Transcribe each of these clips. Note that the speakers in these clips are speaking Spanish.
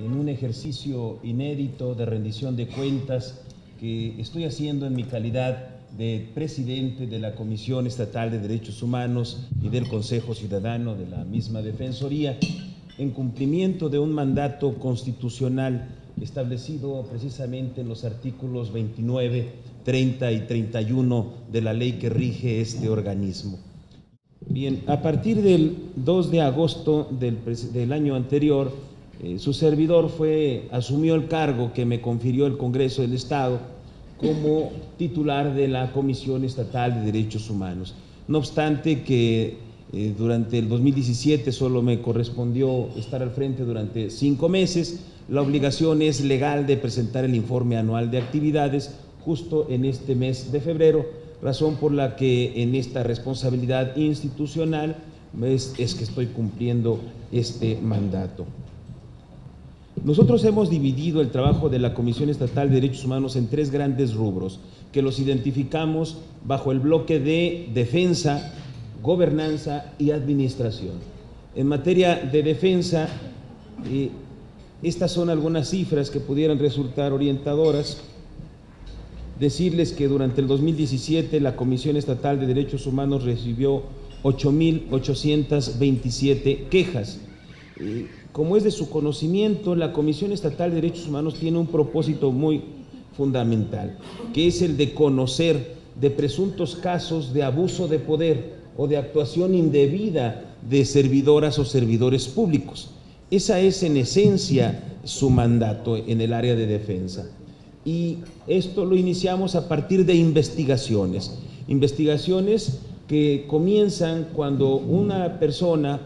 en un ejercicio inédito de rendición de cuentas que estoy haciendo en mi calidad de presidente de la Comisión Estatal de Derechos Humanos y del Consejo Ciudadano de la misma Defensoría, en cumplimiento de un mandato constitucional establecido precisamente en los artículos 29, 30 y 31 de la ley que rige este organismo. Bien, a partir del 2 de agosto del año anterior, su servidor asumió el cargo que me confirió el Congreso del Estado como titular de la Comisión Estatal de Derechos Humanos. No obstante que durante el 2017 solo me correspondió estar al frente durante 5 meses, la obligación es legal de presentar el informe anual de actividades justo en este mes de febrero, razón por la que en esta responsabilidad institucional es que estoy cumpliendo este mandato. Nosotros hemos dividido el trabajo de la Comisión Estatal de Derechos Humanos en 3 grandes rubros, que los identificamos bajo el bloque de defensa, gobernanza y administración. En materia de defensa, estas son algunas cifras que pudieran resultar orientadoras. Decirles que durante el 2017 la Comisión Estatal de Derechos Humanos recibió 8.827 quejas. Como es de su conocimiento, la Comisión Estatal de Derechos Humanos tiene un propósito muy fundamental, que es el de conocer de presuntos casos de abuso de poder o de actuación indebida de servidoras o servidores públicos. Esa es en esencia su mandato en el área de defensa. Y esto lo iniciamos a partir de investigaciones que comienzan cuando una persona,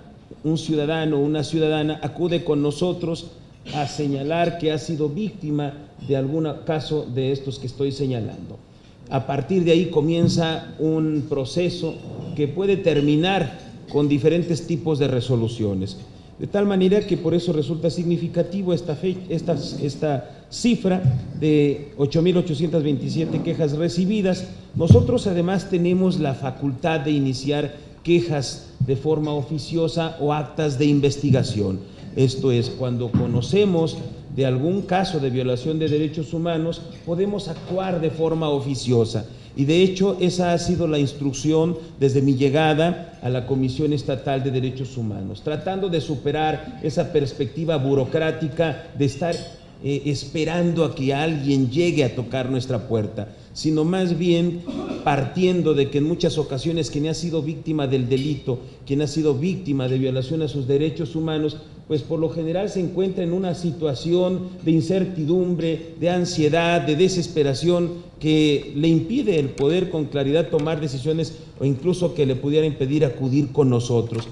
un ciudadano o una ciudadana acude con nosotros a señalar que ha sido víctima de algún caso de estos que estoy señalando. A partir de ahí comienza un proceso que puede terminar con diferentes tipos de resoluciones. De tal manera que por eso resulta significativo esta cifra de 8.827 quejas recibidas. Nosotros además tenemos la facultad de iniciar quejas de forma oficiosa o actas de investigación. Esto es, cuando conocemos de algún caso de violación de derechos humanos, podemos actuar de forma oficiosa. Y de hecho, esa ha sido la instrucción desde mi llegada a la Comisión Estatal de Derechos Humanos, tratando de superar esa perspectiva burocrática de estar esperando a que alguien llegue a tocar nuestra puerta, sino más bien partiendo de que en muchas ocasiones quien ha sido víctima del delito, quien ha sido víctima de violación a sus derechos humanos, pues por lo general se encuentra en una situación de incertidumbre, de ansiedad, de desesperación, que le impide el poder con claridad tomar decisiones o incluso que le pudiera impedir acudir con nosotros.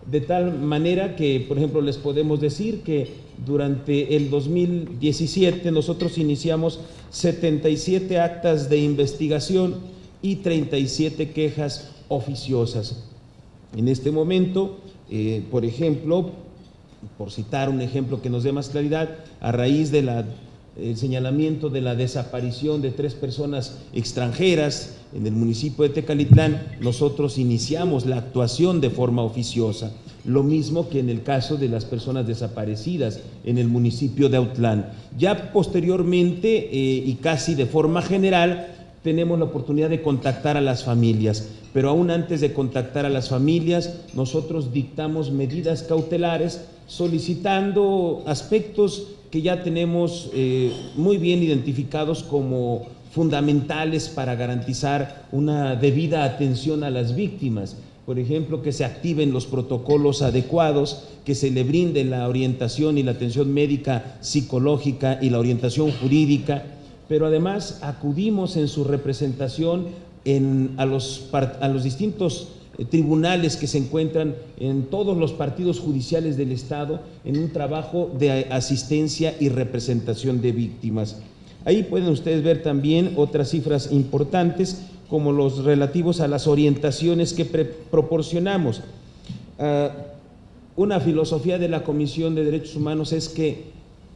De tal manera que, por ejemplo, les podemos decir que durante el 2017 nosotros iniciamos 77 actas de investigación y 37 quejas oficiosas. En este momento, por ejemplo, por citar un ejemplo que nos dé más claridad, a raíz de el señalamiento de la desaparición de 3 personas extranjeras en el municipio de Tecalitlán, nosotros iniciamos la actuación de forma oficiosa, lo mismo que en el caso de las personas desaparecidas en el municipio de Autlán. Ya posteriormente y casi de forma general tenemos la oportunidad de contactar a las familias, pero aún antes de contactar a las familias, nosotros dictamos medidas cautelares solicitando aspectos que ya tenemos muy bien identificados como fundamentales para garantizar una debida atención a las víctimas. Por ejemplo, que se activen los protocolos adecuados, que se le brinde la orientación y la atención médica, psicológica y la orientación jurídica, pero además acudimos en su representación a los distintos tribunales que se encuentran en todos los partidos judiciales del Estado en un trabajo de asistencia y representación de víctimas. Ahí pueden ustedes ver también otras cifras importantes como los relativos a las orientaciones que proporcionamos. Una filosofía de la Comisión de Derechos Humanos es que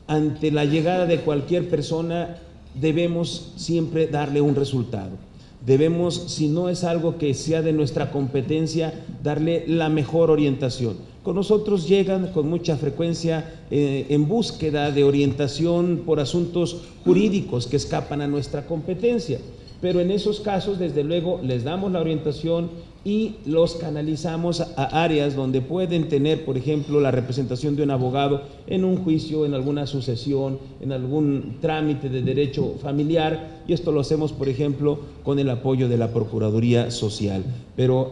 ante la llegada de cualquier persona debemos siempre darle un resultado. debemos, si no es algo que sea de nuestra competencia, darle la mejor orientación. Con nosotros llegan con mucha frecuencia en búsqueda de orientación por asuntos jurídicos que escapan a nuestra competencia, pero en esos casos, desde luego, les damos la orientación y los canalizamos a áreas donde pueden tener, por ejemplo, la representación de un abogado en un juicio, en alguna sucesión, en algún trámite de derecho familiar, y esto lo hacemos, por ejemplo, con el apoyo de la Procuraduría Social. Pero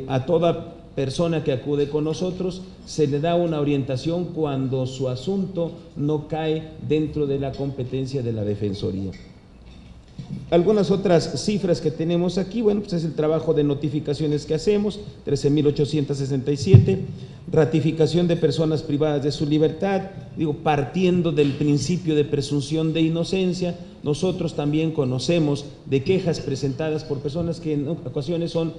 a toda persona que acude con nosotros se le da una orientación cuando su asunto no cae dentro de la competencia de la Defensoría. Algunas otras cifras que tenemos aquí, bueno, pues es el trabajo de notificaciones que hacemos, 13.867, ratificación de personas privadas de su libertad, digo, partiendo del principio de presunción de inocencia. Nosotros también conocemos de quejas presentadas por personas que en ocasiones son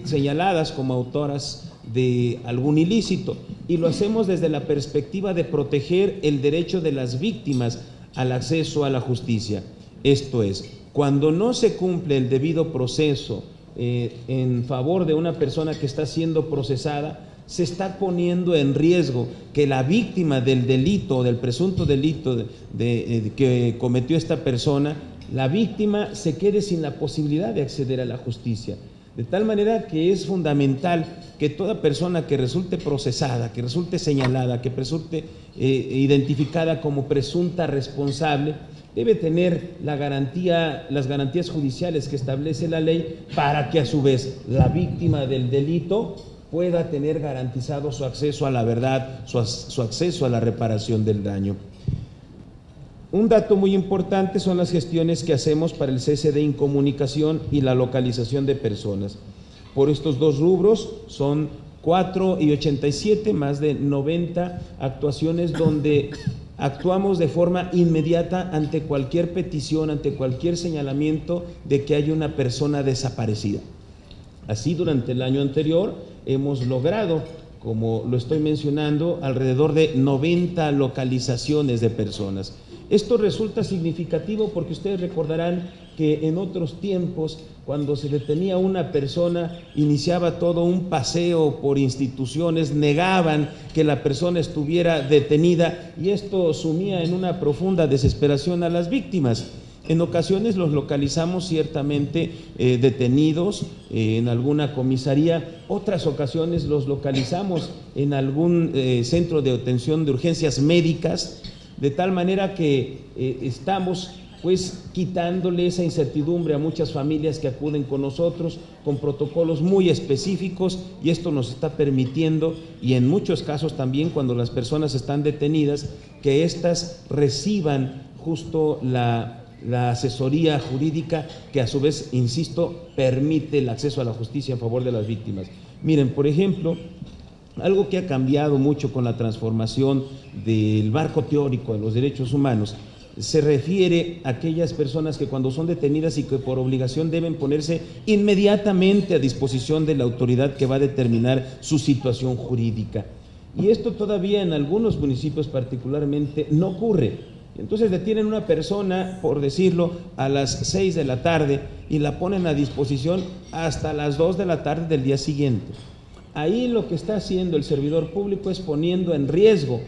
señaladas como autoras de algún ilícito, y lo hacemos desde la perspectiva de proteger el derecho de las víctimas al acceso a la justicia. Esto es, cuando no se cumple el debido proceso en favor de una persona que está siendo procesada, se está poniendo en riesgo que la víctima del delito, del presunto delito que cometió esta persona, la víctima se quede sin la posibilidad de acceder a la justicia. De tal manera que es fundamental que toda persona que resulte procesada, que resulte señalada, que resulte identificada como presunta responsable, debe tener las garantías judiciales que establece la ley, para que a su vez la víctima del delito pueda tener garantizado su acceso a la verdad, su acceso a la reparación del daño. Un dato muy importante son las gestiones que hacemos para el cese de incomunicación y la localización de personas. Por estos dos rubros son 4 y 87, más de 90 actuaciones donde actuamos de forma inmediata ante cualquier petición, ante cualquier señalamiento de que hay una persona desaparecida. Así, durante el año anterior hemos logrado, como lo estoy mencionando, alrededor de 90 localizaciones de personas. Esto resulta significativo porque ustedes recordarán que en otros tiempos, cuando se detenía a una persona, iniciaba todo un paseo por instituciones, negaban que la persona estuviera detenida, y esto sumía en una profunda desesperación a las víctimas. En ocasiones los localizamos ciertamente detenidos en alguna comisaría, otras ocasiones los localizamos en algún centro de atención de urgencias médicas, de tal manera que estamos pues quitándole esa incertidumbre a muchas familias que acuden con nosotros con protocolos muy específicos, y esto nos está permitiendo, y en muchos casos también cuando las personas están detenidas, que éstas reciban justo la asesoría jurídica que a su vez, insisto, permite el acceso a la justicia en favor de las víctimas. Miren, por ejemplo, algo que ha cambiado mucho con la transformación del marco teórico de los derechos humanos se refiere a aquellas personas que cuando son detenidas y que por obligación deben ponerse inmediatamente a disposición de la autoridad que va a determinar su situación jurídica. Y esto todavía en algunos municipios particularmente no ocurre. Entonces detienen a una persona, por decirlo, a las 6 de la tarde y la ponen a disposición hasta las 2 de la tarde del día siguiente. Ahí lo que está haciendo el servidor público es poniendo en riesgo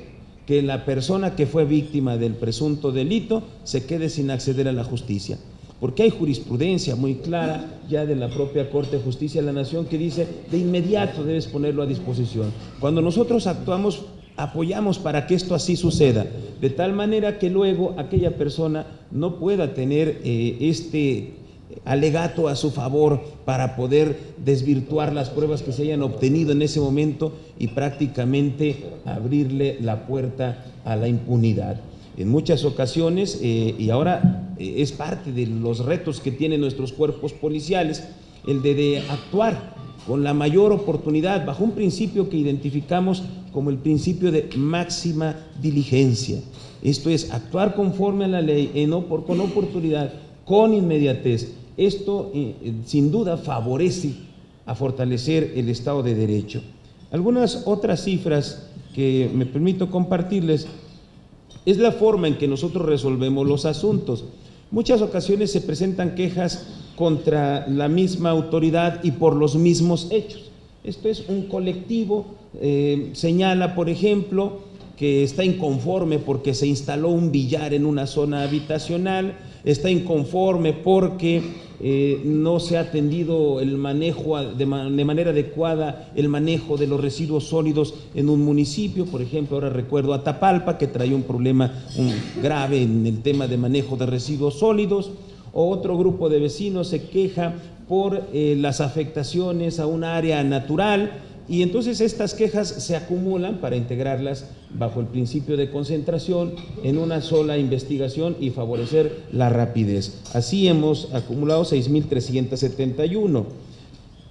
que la persona que fue víctima del presunto delito se quede sin acceder a la justicia, porque hay jurisprudencia muy clara ya de la propia Corte de Justicia de la Nación que dice de inmediato debes ponerlo a disposición. Cuando nosotros actuamos, apoyamos para que esto así suceda, de tal manera que luego aquella persona no pueda tener este alegato a su favor para poder desvirtuar las pruebas que se hayan obtenido en ese momento y prácticamente abrirle la puerta a la impunidad. En muchas ocasiones, y ahora es parte de los retos que tienen nuestros cuerpos policiales, el de actuar con la mayor oportunidad bajo un principio que identificamos como el principio de máxima diligencia. Esto es, actuar conforme a la ley, con oportunidad, con inmediatez. Esto sin duda favorece a fortalecer el Estado de Derecho. Algunas otras cifras que me permito compartirles es la forma en que nosotros resolvemos los asuntos. Muchas ocasiones se presentan quejas contra la misma autoridad y por los mismos hechos. Esto es un colectivo, señala, por ejemplo, que está inconforme porque se instaló un billar en una zona habitacional, está inconforme porque no se ha atendido el manejo de manera adecuada, el manejo de los residuos sólidos en un municipio. Por ejemplo, ahora recuerdo a Tapalpa, que traía un problema grave en el tema de manejo de residuos sólidos. O otro grupo de vecinos se queja por las afectaciones a un área natural, y entonces estas quejas se acumulan para integrarlas bajo el principio de concentración en una sola investigación y favorecer la rapidez. Así hemos acumulado 6.371.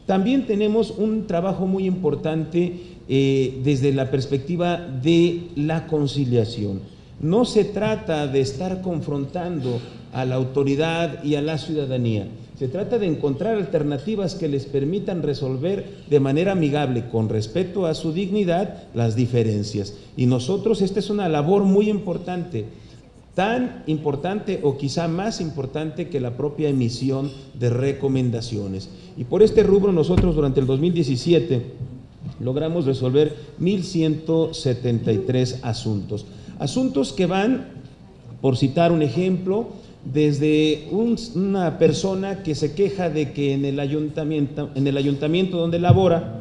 También tenemos un trabajo muy importante desde la perspectiva de la conciliación. No se trata de estar confrontando a la autoridad y a la ciudadanía. Se trata de encontrar alternativas que les permitan resolver de manera amigable, con respeto a su dignidad, las diferencias. Y nosotros, esta es una labor muy importante, tan importante o quizá más importante que la propia emisión de recomendaciones. Y por este rubro nosotros durante el 2017 logramos resolver 1.173 asuntos. Asuntos que van, por citar un ejemplo, desde una persona que se queja de que en el ayuntamiento donde labora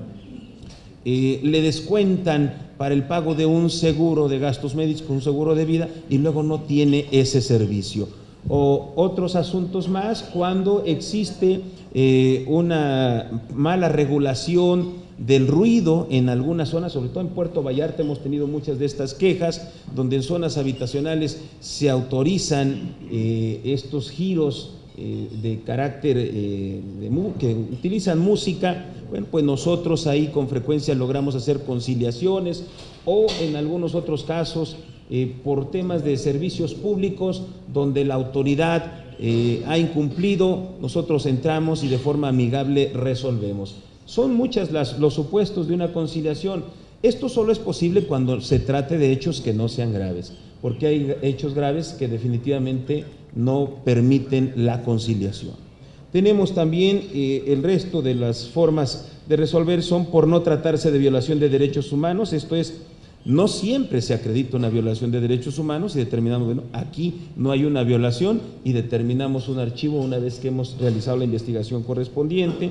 le descuentan para el pago de un seguro de gastos médicos, un seguro de vida, y luego no tiene ese servicio. O otros asuntos más cuando existe una mala regulación del ruido en algunas zonas, sobre todo en Puerto Vallarta hemos tenido muchas de estas quejas, donde en zonas habitacionales se autorizan estos giros de carácter que utilizan música. Bueno, pues nosotros ahí con frecuencia logramos hacer conciliaciones, o en algunos otros casos por temas de servicios públicos donde la autoridad ha incumplido, nosotros entramos y de forma amigable resolvemos. Son muchas los supuestos de una conciliación. Esto solo es posible cuando se trate de hechos que no sean graves, porque hay hechos graves que definitivamente no permiten la conciliación. Tenemos también el resto de las formas de resolver son por no tratarse de violación de derechos humanos. Esto es, no siempre se acredita una violación de derechos humanos y determinamos, bueno, aquí no hay una violación y determinamos un archivo una vez que hemos realizado la investigación correspondiente.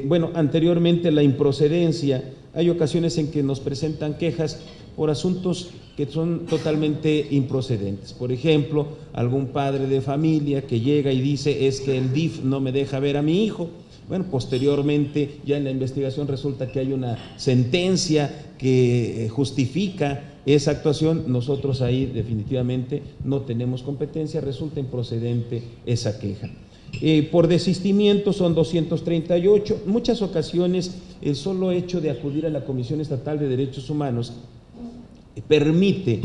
Bueno, anteriormente la improcedencia, hay ocasiones en que nos presentan quejas por asuntos que son totalmente improcedentes. Por ejemplo, algún padre de familia que llega y dice es que el DIF no me deja ver a mi hijo. Bueno, posteriormente ya en la investigación resulta que hay una sentencia que justifica esa actuación. Nosotros ahí definitivamente no tenemos competencia, resulta improcedente esa queja. Por desistimiento son 238. Muchas ocasiones el solo hecho de acudir a la Comisión Estatal de Derechos Humanos permite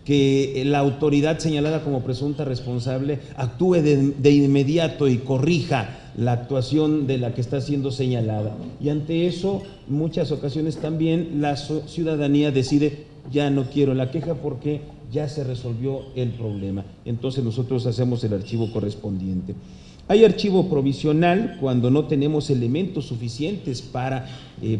que la autoridad señalada como presunta responsable actúe de inmediato y corrija la actuación de la que está siendo señalada. Y ante eso, muchas ocasiones también la ciudadanía decide, ya no quiero la queja porque ya se resolvió el problema. Entonces nosotros hacemos el archivo correspondiente. Hay archivo provisional cuando no tenemos elementos suficientes para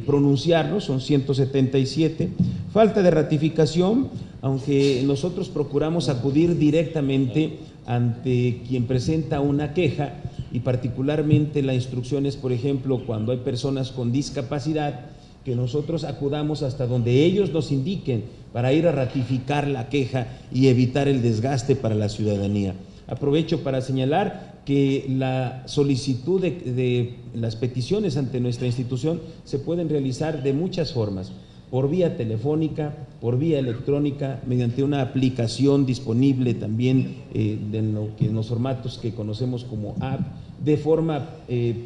pronunciarnos, son 177. Falta de ratificación, aunque nosotros procuramos acudir directamente ante quien presenta una queja, y particularmente la instrucción es, por ejemplo, cuando hay personas con discapacidad, que nosotros acudamos hasta donde ellos nos indiquen para ir a ratificar la queja y evitar el desgaste para la ciudadanía. Aprovecho para señalar que la solicitud de las peticiones ante nuestra institución se pueden realizar de muchas formas, por vía telefónica, por vía electrónica, mediante una aplicación disponible también en los formatos que conocemos como app, de forma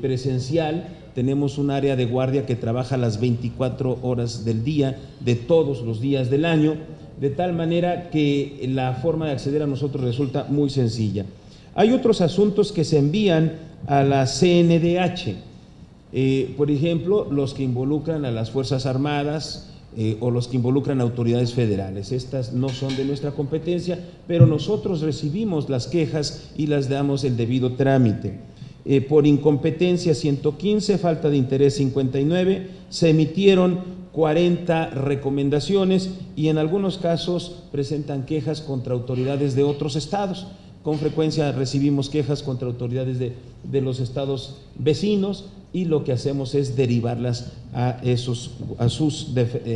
presencial. Tenemos un área de guardia que trabaja las 24 horas del día, de todos los días del año, de tal manera que la forma de acceder a nosotros resulta muy sencilla. Hay otros asuntos que se envían a la CNDH, por ejemplo, los que involucran a las Fuerzas Armadas o los que involucran a autoridades federales. Estas no son de nuestra competencia, pero nosotros recibimos las quejas y las damos el debido trámite. por incompetencia 115, falta de interés 59, se emitieron 40 recomendaciones y en algunos casos presentan quejas contra autoridades de otros estados. Con frecuencia recibimos quejas contra autoridades de los estados vecinos y lo que hacemos es derivarlas a sus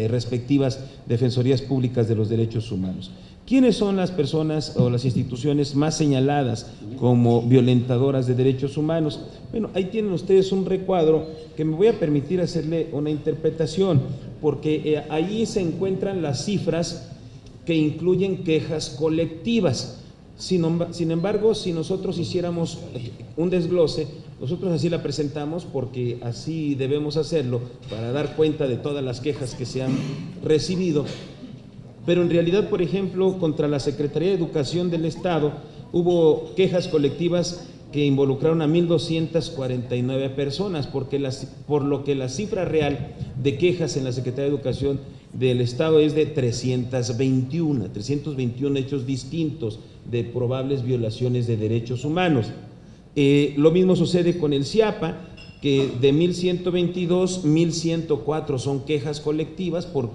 respectivas defensorías públicas de los derechos humanos. ¿Quiénes son las personas o las instituciones más señaladas como violentadoras de derechos humanos? Bueno, ahí tienen ustedes un recuadro que me voy a permitir hacerle una interpretación, porque ahí se encuentran las cifras que incluyen quejas colectivas. Sin embargo, si nosotros hiciéramos un desglose, nosotros así la presentamos porque así debemos hacerlo para dar cuenta de todas las quejas que se han recibido. Pero en realidad, por ejemplo, contra la Secretaría de Educación del Estado hubo quejas colectivas que involucraron a 1,249 personas, por lo que la cifra real de quejas en la Secretaría de Educación del Estado es de 321 hechos distintos de probables violaciones de derechos humanos. Lo mismo sucede con el CIAPA, que de 1,122, 1,104 son quejas colectivas, por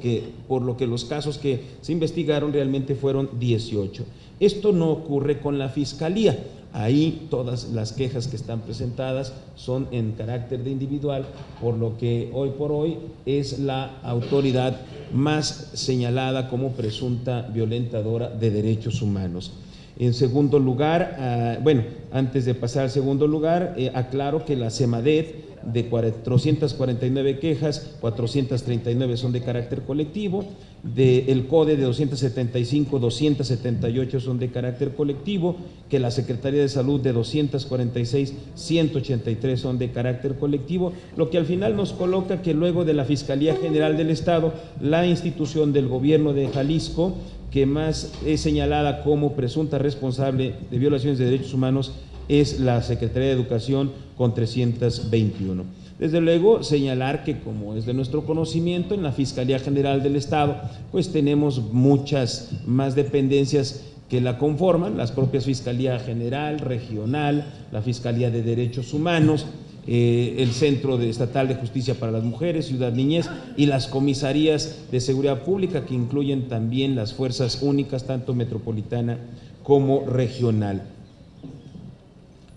lo que los casos que se investigaron realmente fueron 18. Esto no ocurre con la Fiscalía. Ahí todas las quejas que están presentadas son en carácter de individual, por lo que hoy por hoy es la autoridad más señalada como presunta violentadora de derechos humanos. En segundo lugar, antes de pasar al segundo lugar, aclaro que la CEMADET, de 449 quejas, 439 son de carácter colectivo, del CODE de 275, 278 son de carácter colectivo, que la Secretaría de Salud de 246, 183 son de carácter colectivo, lo que al final nos coloca que luego de la Fiscalía General del Estado, la institución del gobierno de Jalisco que más es señalada como presunta responsable de violaciones de derechos humanos es la Secretaría de Educación con 321. Desde luego, señalar que, como es de nuestro conocimiento, en la Fiscalía General del Estado, pues tenemos muchas más dependencias que la conforman, las propias Fiscalía General, Regional, la Fiscalía de Derechos Humanos, el Centro Estatal de Justicia para las Mujeres, Ciudad Niñez y las comisarías de seguridad pública, que incluyen también las fuerzas únicas, tanto metropolitana como regional.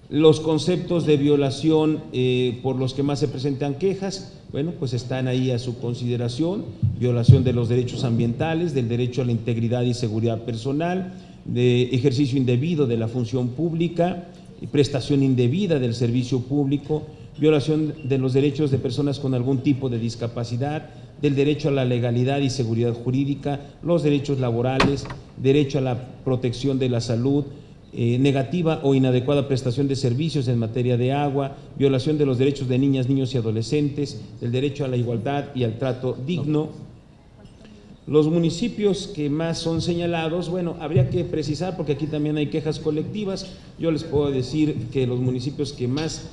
Los conceptos de violación por los que más se presentan quejas, bueno, pues están ahí a su consideración: violación de los derechos ambientales, del derecho a la integridad y seguridad personal, de ejercicio indebido de la función pública, prestación indebida del servicio público, violación de los derechos de personas con algún tipo de discapacidad, del derecho a la legalidad y seguridad jurídica, los derechos laborales, derecho a la protección de la salud, negativa o inadecuada prestación de servicios en materia de agua, violación de los derechos de niñas, niños y adolescentes, el derecho a la igualdad y al trato digno. Los municipios que más son señalados, bueno, habría que precisar porque aquí también hay quejas colectivas. Yo les puedo decir que los municipios que más,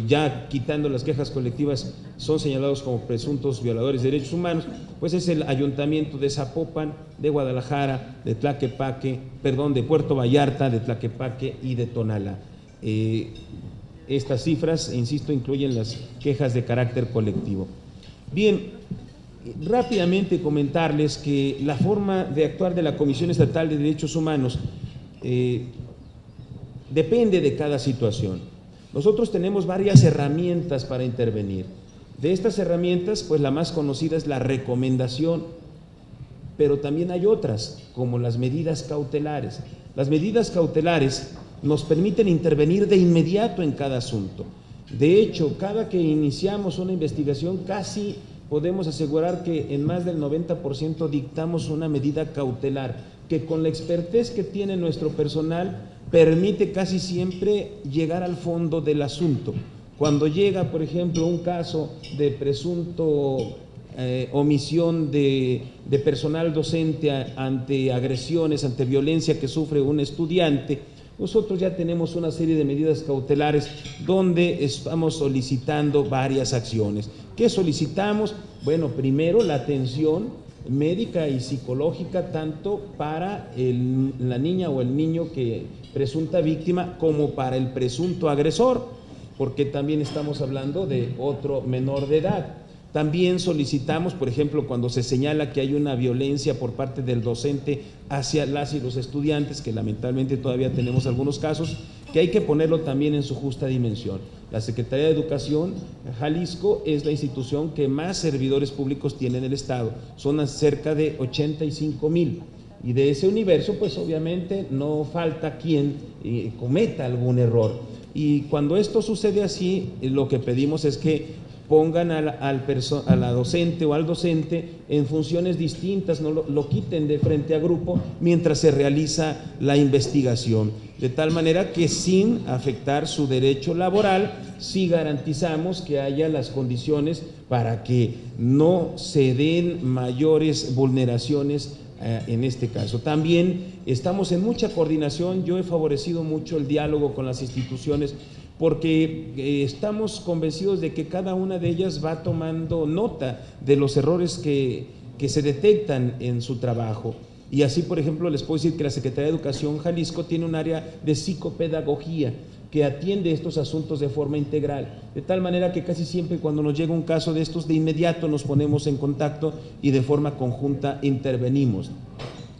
ya quitando las quejas colectivas, son señalados como presuntos violadores de derechos humanos, pues es el Ayuntamiento de Zapopan, de Guadalajara, de Tlaquepaque, de Puerto Vallarta, de Tlaquepaque y de Tonalá. Estas cifras, insisto, incluyen las quejas de carácter colectivo. Bien, rápidamente comentarles que la forma de actuar de la Comisión Estatal de Derechos Humanos depende de cada situación. Nosotros tenemos varias herramientas para intervenir. De estas herramientas, pues la más conocida es la recomendación, pero también hay otras, como las medidas cautelares. Las medidas cautelares nos permiten intervenir de inmediato en cada asunto. De hecho, cada que iniciamos una investigación, casi podemos asegurar que en más del 90% dictamos una medida cautelar, que con la expertez que tiene nuestro personal permite casi siempre llegar al fondo del asunto. Cuando llega, por ejemplo, un caso de presunto omisión de personal docente ante agresiones, ante violencia que sufre un estudiante, nosotros ya tenemos una serie de medidas cautelares donde estamos solicitando varias acciones. ¿Qué solicitamos? Bueno, primero la atención médica y psicológica tanto para la niña o el niño que presunta víctima como para el presunto agresor. porque también estamos hablando de otro menor de edad. También solicitamos, por ejemplo, cuando se señala que hay una violencia por parte del docente hacia las y los estudiantes, que lamentablemente todavía tenemos algunos casos, que hay que ponerlo también en su justa dimensión. La Secretaría de Educación Jalisco es la institución que más servidores públicos tiene en el Estado, son cerca de 85,000. Y de ese universo, pues obviamente no falta quien cometa algún error. Y cuando esto sucede así, lo que pedimos es que pongan a la docente o al docente en funciones distintas, no lo quiten de frente a grupo mientras se realiza la investigación, de tal manera que sin afectar su derecho laboral, sí garantizamos que haya las condiciones para que no se den mayores vulneraciones en este caso. También estamos en mucha coordinación, yo he favorecido mucho el diálogo con las instituciones, porque estamos convencidos de que cada una de ellas va tomando nota de los errores que se detectan en su trabajo. Y así, por ejemplo, les puedo decir que la Secretaría de Educación Jalisco tiene un área de psicopedagogía que atiende estos asuntos de forma integral, de tal manera que casi siempre cuando nos llega un caso de estos, de inmediato nos ponemos en contacto y de forma conjunta intervenimos.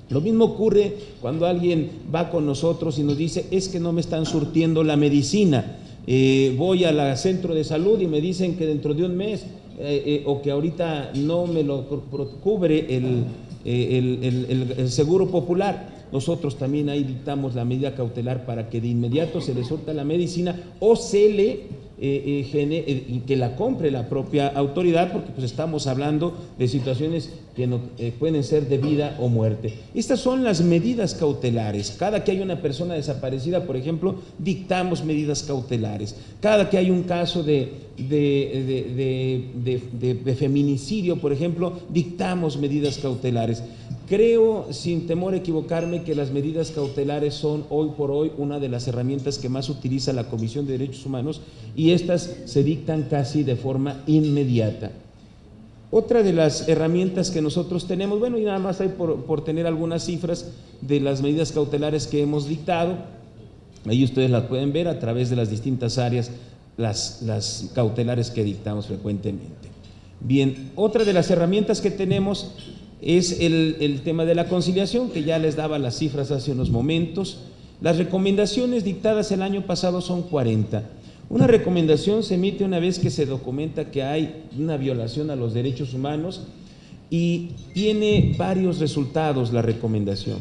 Lo mismo ocurre cuando alguien va con nosotros y nos dice, es que no me están surtiendo la medicina, voy al centro de salud y me dicen que dentro de un mes o que ahorita no me lo cubre el Seguro Popular. Nosotros también ahí dictamos la medida cautelar para que de inmediato se le surta la medicina o se le que la compre la propia autoridad, porque pues estamos hablando de situaciones que no, pueden ser de vida o muerte. Estas son las medidas cautelares. Cada que hay una persona desaparecida, por ejemplo, dictamos medidas cautelares. Cada que hay un caso de feminicidio, por ejemplo, dictamos medidas cautelares. Creo, sin temor a equivocarme, que las medidas cautelares son hoy por hoy una de las herramientas que más utiliza la Comisión de Derechos Humanos y estas se dictan casi de forma inmediata. Otra de las herramientas que nosotros tenemos, bueno, y nada más hay por tener algunas cifras de las medidas cautelares que hemos dictado, ahí ustedes las pueden ver a través de las distintas áreas, las cautelares que dictamos frecuentemente. Bien, otra de las herramientas que tenemos es el tema de la conciliación, que ya les daba las cifras hace unos momentos. Las recomendaciones dictadas el año pasado son 40. Una recomendación se emite una vez que se documenta que hay una violación a los derechos humanos y tiene varios resultados la recomendación.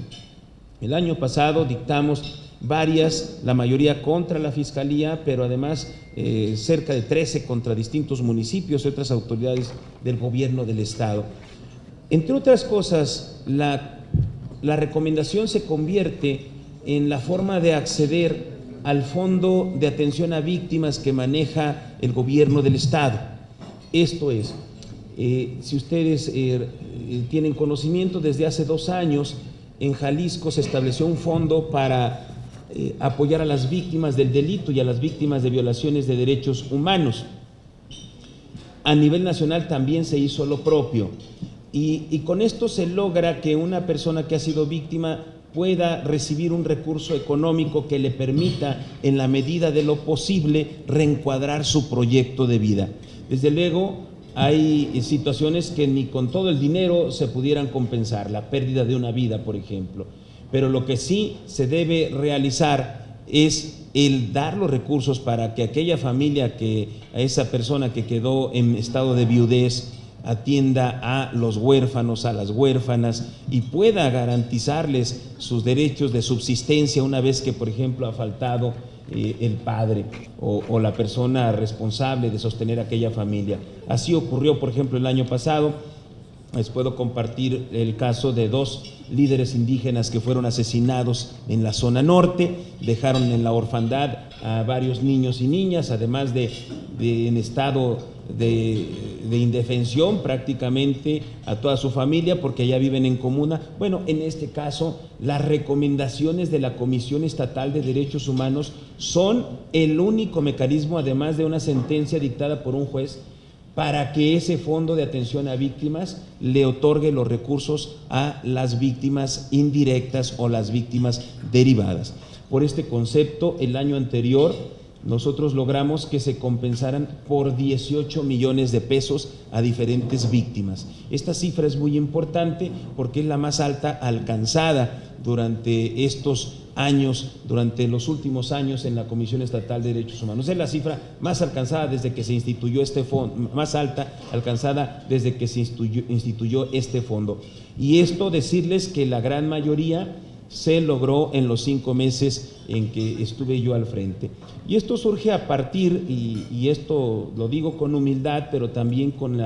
El año pasado dictamos varias, la mayoría contra la Fiscalía, pero además cerca de 13 contra distintos municipios y otras autoridades del gobierno del Estado. Entre otras cosas, la recomendación se convierte en la forma de acceder al Fondo de Atención a Víctimas que maneja el gobierno del Estado. Esto es, si ustedes tienen conocimiento, desde hace 2 años en Jalisco se estableció un fondo para apoyar a las víctimas del delito y a las víctimas de violaciones de derechos humanos. A nivel nacional también se hizo lo propio. Y con esto se logra que una persona que ha sido víctima pueda recibir un recurso económico que le permita, en la medida de lo posible, reencuadrar su proyecto de vida. Desde luego, hay situaciones que ni con todo el dinero se pudieran compensar, la pérdida de una vida, por ejemplo. Pero lo que sí se debe realizar es el dar los recursos para que aquella familia, a esa persona que quedó en estado de viudez, atienda a los huérfanos, a las huérfanas y pueda garantizarles sus derechos de subsistencia una vez que, por ejemplo, ha faltado el padre o la persona responsable de sostener a aquella familia. Así ocurrió, por ejemplo, el año pasado. Les puedo compartir el caso de 2 líderes indígenas que fueron asesinados en la zona norte, dejaron en la orfandad a varios niños y niñas, además de en estado de indefensión prácticamente a toda su familia porque ya viven en comuna. Bueno, en este caso las recomendaciones de la Comisión Estatal de Derechos Humanos son el único mecanismo, además de una sentencia dictada por un juez, para que ese fondo de atención a víctimas le otorgue los recursos a las víctimas indirectas o las víctimas derivadas. Por este concepto, el año anterior nosotros logramos que se compensaran por 18 millones de pesos a diferentes víctimas. Esta cifra es muy importante porque es la más alta alcanzada durante estos años, durante los últimos años en la Comisión Estatal de Derechos Humanos. Es la cifra más alcanzada desde que se instituyó este fondo, más alta alcanzada desde que se instituyó este fondo. Y esto decirles que la gran mayoría se logró en los 5 meses en que estuve yo al frente. Y esto surge a partir, y esto lo digo con humildad, pero también con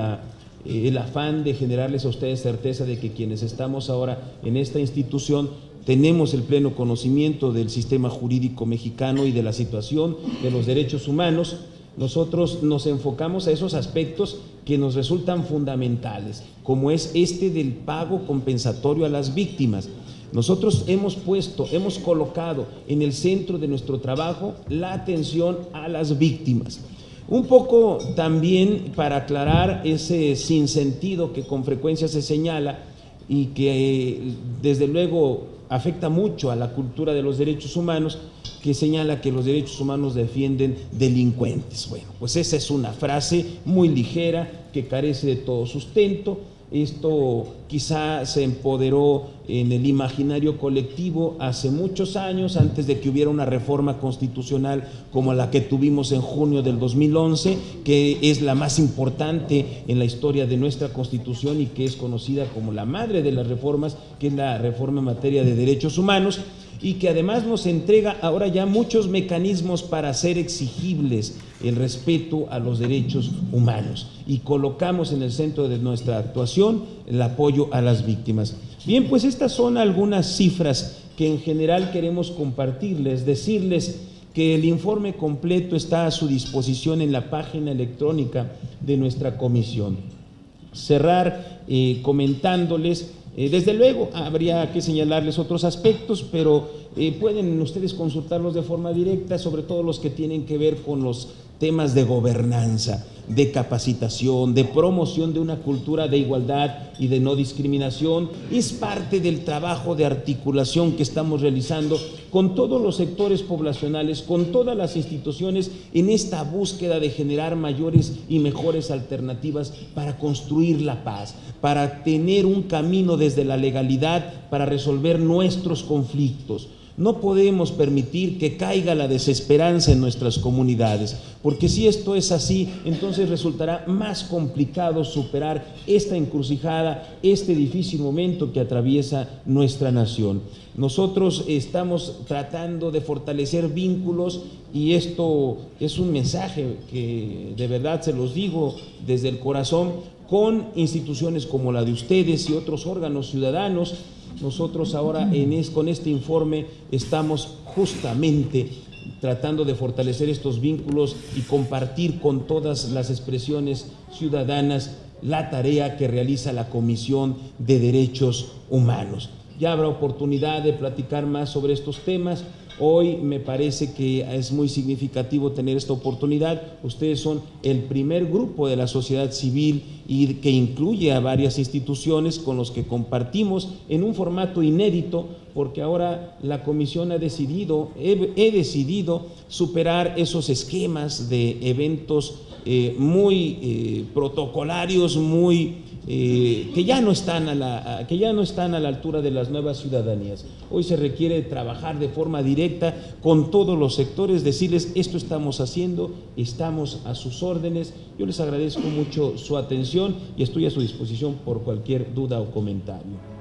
el afán de generarles a ustedes certeza de que quienes estamos ahora en esta institución tenemos el pleno conocimiento del sistema jurídico mexicano y de la situación de los derechos humanos. Nosotros nos enfocamos a esos aspectos que nos resultan fundamentales, como es este del pago compensatorio a las víctimas. Nosotros hemos colocado en el centro de nuestro trabajo la atención a las víctimas. Un poco también para aclarar ese sinsentido que con frecuencia se señala y que desde luego afecta mucho a la cultura de los derechos humanos, que señala que los derechos humanos defienden delincuentes. Bueno, pues esa es una frase muy ligera que carece de todo sustento. Esto quizá se empoderó en el imaginario colectivo hace muchos años, antes de que hubiera una reforma constitucional como la que tuvimos en junio del 2011, que es la más importante en la historia de nuestra Constitución y que es conocida como la madre de las reformas, que es la reforma en materia de derechos humanos, y que además nos entrega ahora ya muchos mecanismos para hacer exigibles el respeto a los derechos humanos, y colocamos en el centro de nuestra actuación el apoyo a las víctimas. Bien, pues estas son algunas cifras que en general queremos compartirles, decirles que el informe completo está a su disposición en la página electrónica de nuestra comisión. Cerrar comentándoles, desde luego habría que señalarles otros aspectos, pero pueden ustedes consultarlos de forma directa, sobre todo los que tienen que ver con los temas de gobernanza, de capacitación, de promoción de una cultura de igualdad y de no discriminación. Es parte del trabajo de articulación que estamos realizando con todos los sectores poblacionales, con todas las instituciones, en esta búsqueda de generar mayores y mejores alternativas para construir la paz, para tener un camino desde la legalidad para resolver nuestros conflictos. No podemos permitir que caiga la desesperanza en nuestras comunidades, porque si esto es así, entonces resultará más complicado superar esta encrucijada, este difícil momento que atraviesa nuestra nación. Nosotros estamos tratando de fortalecer vínculos, y esto es un mensaje que de verdad se los digo desde el corazón, con instituciones como la de ustedes y otros órganos ciudadanos. Nosotros ahora con este informe estamos justamente tratando de fortalecer estos vínculos y compartir con todas las expresiones ciudadanas la tarea que realiza la Comisión de Derechos Humanos. Ya habrá oportunidad de platicar más sobre estos temas. Hoy me parece que es muy significativo tener esta oportunidad. Ustedes son el primer grupo de la sociedad civil y que incluye a varias instituciones con los que compartimos en un formato inédito, porque ahora la comisión he decidido superar esos esquemas de eventos muy protocolarios, que ya no están a la altura de las nuevas ciudadanías. Hoy se requiere trabajar de forma directa con todos los sectores, decirles: esto estamos haciendo, estamos a sus órdenes. Yo les agradezco mucho su atención y estoy a su disposición por cualquier duda o comentario.